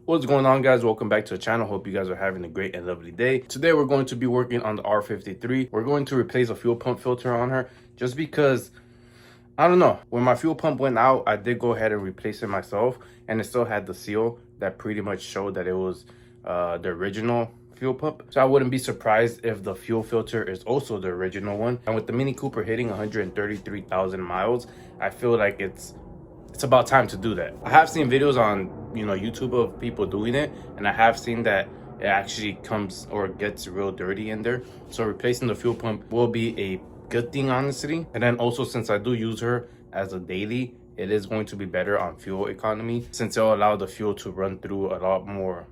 What's going on, guys? Welcome back to the channel. Hope you guys are having a great and lovely day. Today we're going to be working on the R53. We're going to replace a fuel pump filter on her just because, I don't know, when my fuel pump went out, I did go ahead and replace it myself, and it still had the seal that pretty much showed that it was the original fuel pump. So I wouldn't be surprised if the fuel filter is also the original one. And with the Mini Cooper hitting 133,000 miles, I feel like it's about time to do that. I have seen videos on YouTube of people doing it, and I have seen that it actually comes or gets real dirty in there. So replacing the fuel pump will be a good thing, honestly. And then also, since I do use her as a daily, it is going to be better on fuel economy, since it'll allow the fuel to run through a lot more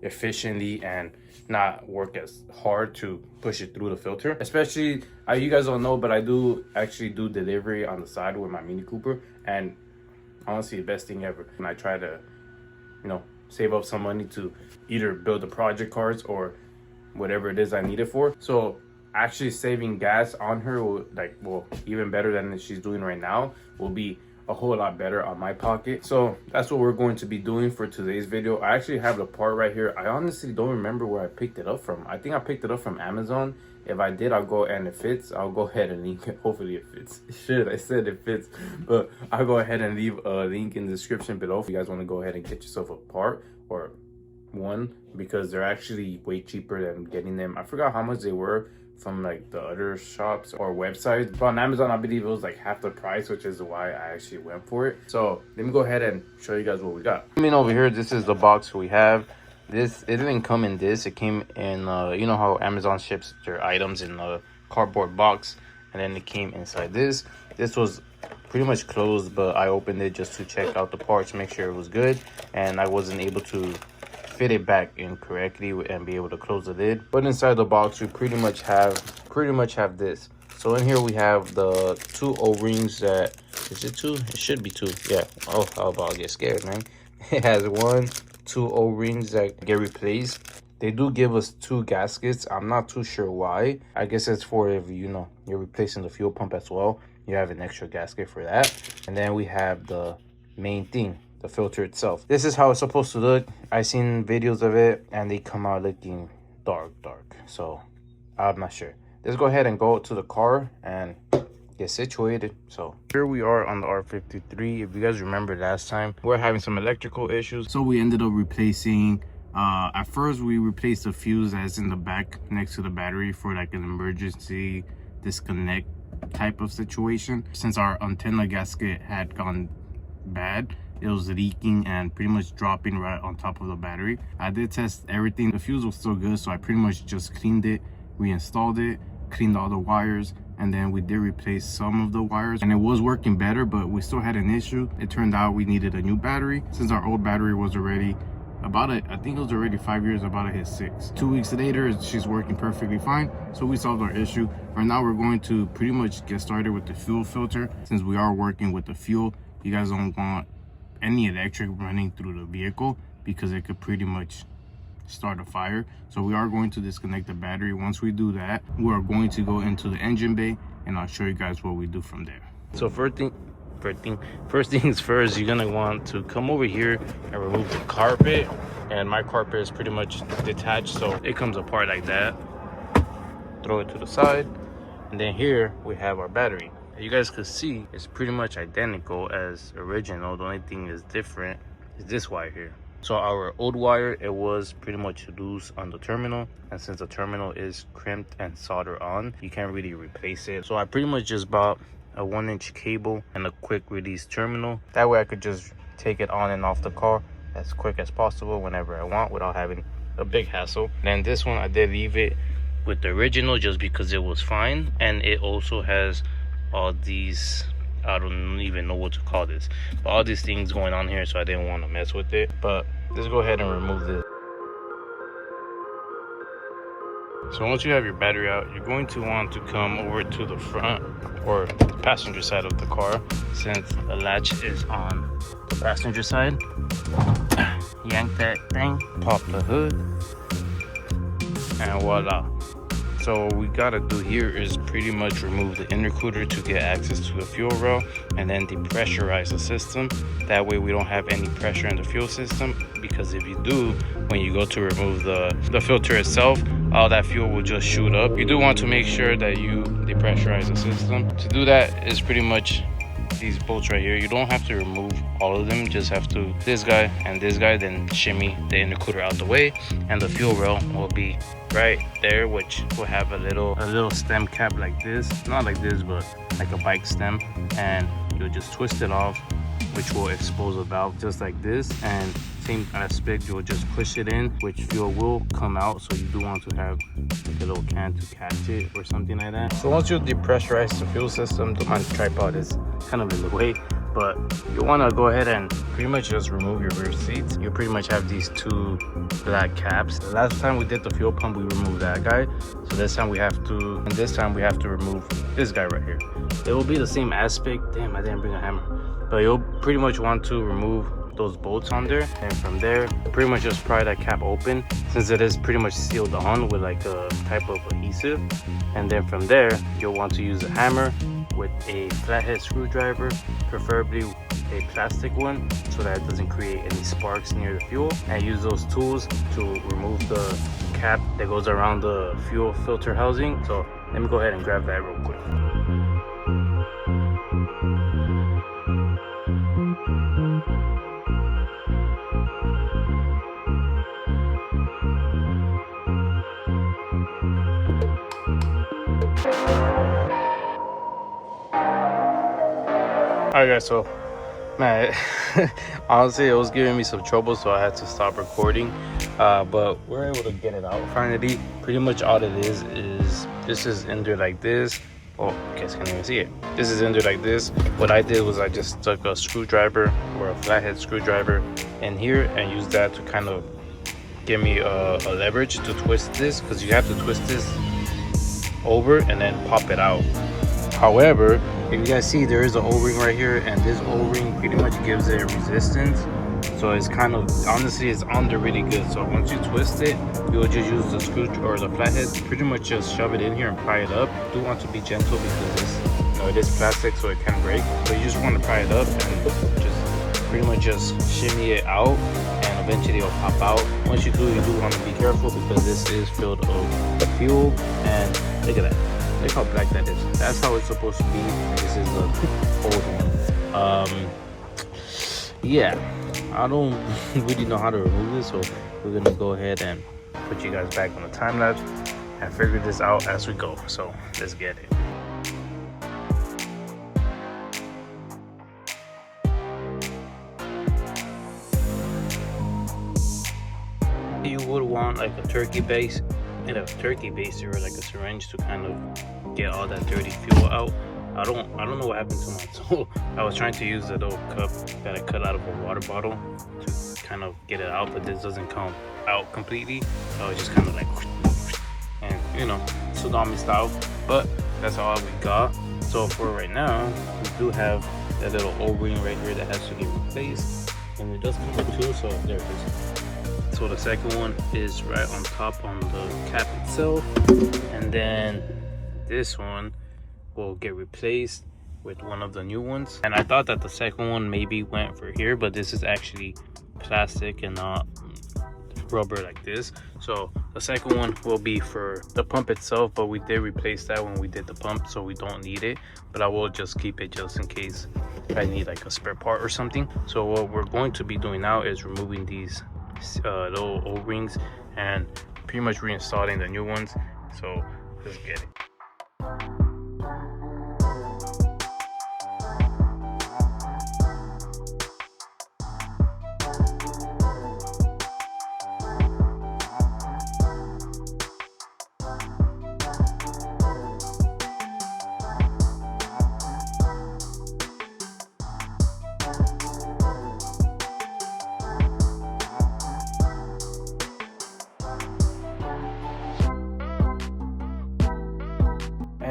efficiently and not work as hard to push it through the filter. Especially, you guys don't know, but I do actually do delivery on the side with my Mini Cooper, and honestly, the best thing ever. And I try to, save up some money to either build the project cars or whatever it is I need it for. So actually saving gas on her will, even better than she's doing right now, will be a whole lot better on my pocket. So that's what we're going to be doing for today's video. I actually have the part right here. I honestly don't remember where I picked it up from. I think I picked it up from Amazon. If I did, I'll go, and if it fits, I'll go ahead and link it. Hopefully it fits. Shit, I said it fits, but I'll go ahead and leave a link in the description below if you guys want to go ahead and get yourself a part or one, because they're actually way cheaper than getting them. I forgot how much they were from the other shops or websites, but on Amazon I believe it was half the price, which is why I actually went for it. So let me go ahead and show you guys what we got. Over here, this is the box we have. This, it didn't come in this, it came in you know how Amazon ships their items in a cardboard box, and then it came inside this. This was pretty much closed, but I opened it just to check out the parts, make sure it was good, and I wasn't able to fit it back in correctly and be able to close the lid. But inside the box we pretty much have this. So in here we have the two O-rings that, is it two? It should be two. Yeah. Oh, how about I get scared, man. It has two O-rings that get replaced. They do give us two gaskets. I'm not too sure why. I guess it's for if you're replacing the fuel pump as well, you have an extra gasket for that. And then we have the main thing, the filter itself. This is how it's supposed to look. I've seen videos of it and they come out looking dark, so I'm not sure. Let's go ahead and go to the car and get situated. So here we are on the R53. If you guys remember last time, we're having some electrical issues, so we ended up replacing at first we replaced the fuse that's in the back next to the battery for an emergency disconnect type of situation. Since our antenna gasket had gone bad, it was leaking and pretty much dropping right on top of the battery. I did test everything. The fuse was still good, so I pretty much just cleaned it, reinstalled it, cleaned all the wires, and then we did replace some of the wires, and it was working better, but we still had an issue. It turned out we needed a new battery, since our old battery was already I think it was already 5 years, about to hit 6. 2 weeks later, she's working perfectly fine, so we solved our issue. Right now we're going to pretty much get started with the fuel filter. Since we are working with the fuel, you guys don't want any electric running through the vehicle because it could pretty much start a fire. So we are going to disconnect the battery. Once we do that, we are going to go into the engine bay, and I'll show you guys what we do from there. So first things first, you're gonna want to come over here and remove the carpet. And my carpet is pretty much detached, so it comes apart like that. Throw it to the side, and then here we have our battery. You guys can see it's pretty much identical as original. The only thing is different is this wire here. So our old wire, it was pretty much loose on the terminal, and since the terminal is crimped and soldered on, you can't really replace it. So I pretty much just bought a 1-inch cable and a quick release terminal. That way I could just take it on and off the car as quick as possible whenever I want without having a big hassle. Then this one, I did leave it with the original just because it was fine, and it also has all these, I don't even know what to call this, but all these things going on here, so I didn't want to mess with it. But let's go ahead and remove this. So once you have your battery out, you're going to want to come over to the front or passenger side of the car, since the latch is on the passenger side. Yank that thing, pop the hood, and voila. So what we gotta do here is pretty much remove the intercooler to get access to the fuel rail, and then depressurize the system. That way we don't have any pressure in the fuel system, because if you do, when you go to remove the filter itself, all that fuel will just shoot up. You do want to make sure that you depressurize the system. To do that is pretty much these bolts right here. You don't have to remove all of them, just have to this guy and this guy, then shimmy the intercooler out the way, and the fuel rail will be right there, which will have a little stem cap like this, not like this, but like a bike stem, and you'll just twist it off, which will expose a valve just like this. And same aspect, you'll just push it in, which fuel will come out. So you do want to have like a little can to catch it or something like that. So once you depressurize the fuel system, the tripod is kind of in the way, but you want to go ahead and pretty much just remove your rear seats. You pretty much have these two black caps. The last time we did the fuel pump, we removed that guy. So this time we have to, remove this guy right here. It will be the same aspect. Damn, I didn't bring a hammer. But you'll pretty much want to remove those bolts on there, and from there pretty much just pry that cap open, since it is pretty much sealed on with like a type of adhesive. And then from there you'll want to use a hammer with a flathead screwdriver, preferably a plastic one, so that it doesn't create any sparks near the fuel, and use those tools to remove the cap that goes around the fuel filter housing. So let me go ahead and grab that real quick. Alright guys, so man, honestly it was giving me some trouble, so I had to stop recording, but we're able to get it out finally. Pretty much all it is this is in there like this. Oh, I guess I can't even see it. This is in there like this. What I did was I just stuck a screwdriver or a flathead screwdriver in here and used that to kind of give me a leverage to twist this, because you have to twist this over and then pop it out. However, if you guys see, there is an O-ring right here, and this O-ring pretty much gives it resistance. So it's kind of, honestly, it's on there really good. So once you twist it, you will just use the screw or the flathead, pretty much just shove it in here and pry it up. You do want to be gentle because it's, it is plastic, so it can break. But you just want to pry it up and just pretty much just shimmy it out, and eventually it'll pop out. Once you do want to be careful, because this is filled of fuel. And look at that. Look how black that is. That's how it's supposed to be. This is the old one. Yeah, I don't really know how to remove this, so we're gonna go ahead and put you guys back on the time lapse and figure this out as we go. So let's get it. You would want like a turkey base, and a turkey baster or like a syringe to kind of get all that dirty fuel out. I don't know what happened to my tool. I was trying to use the little cup that I cut out of a water bottle to kind of get it out, but this doesn't come out completely. So I was just kind of like, and you know, tsunami style. But that's all we got. So for right now, we do have that little O-ring right here that has to get replaced, and it does come with two. So there it is. So the second one is right on top on the cap itself, and then this one will get replaced with one of the new ones. And I thought that the second one maybe went for here, but this is actually plastic and not rubber like this. So the second one will be for the pump itself, but we did replace that when we did the pump, so we don't need it. But I will just keep it just in case I need like a spare part or something. So what we're going to be doing now is removing these little O-rings and pretty much reinstalling the new ones. So let's get it.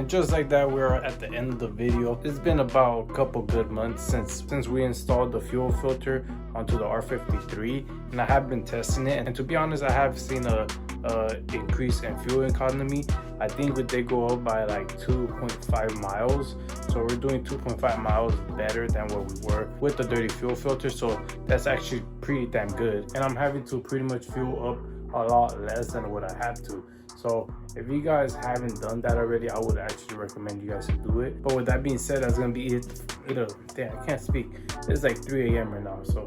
And just like that, we're at the end of the video. It's been about a couple good months since we installed the fuel filter onto the R53, and I have been testing it. And to be honest, I have seen a increase in fuel economy. I think they go up by like 2.5 miles. So we're doing 2.5 miles better than what we were with the dirty fuel filter. So that's actually pretty damn good. And I'm having to pretty much fuel up a lot less than what I have to. So if you guys haven't done that already, I would actually recommend you guys to do it. But with that being said, that's gonna be it. Damn, I can't speak. It's like 3 a.m. right now, so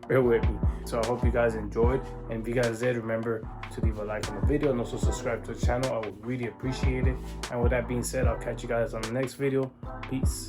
bear with me. So I hope you guys enjoyed, and if you guys did, remember to leave a like on the video and also subscribe to the channel. I would really appreciate it. And with that being said, I'll catch you guys on the next video. Peace.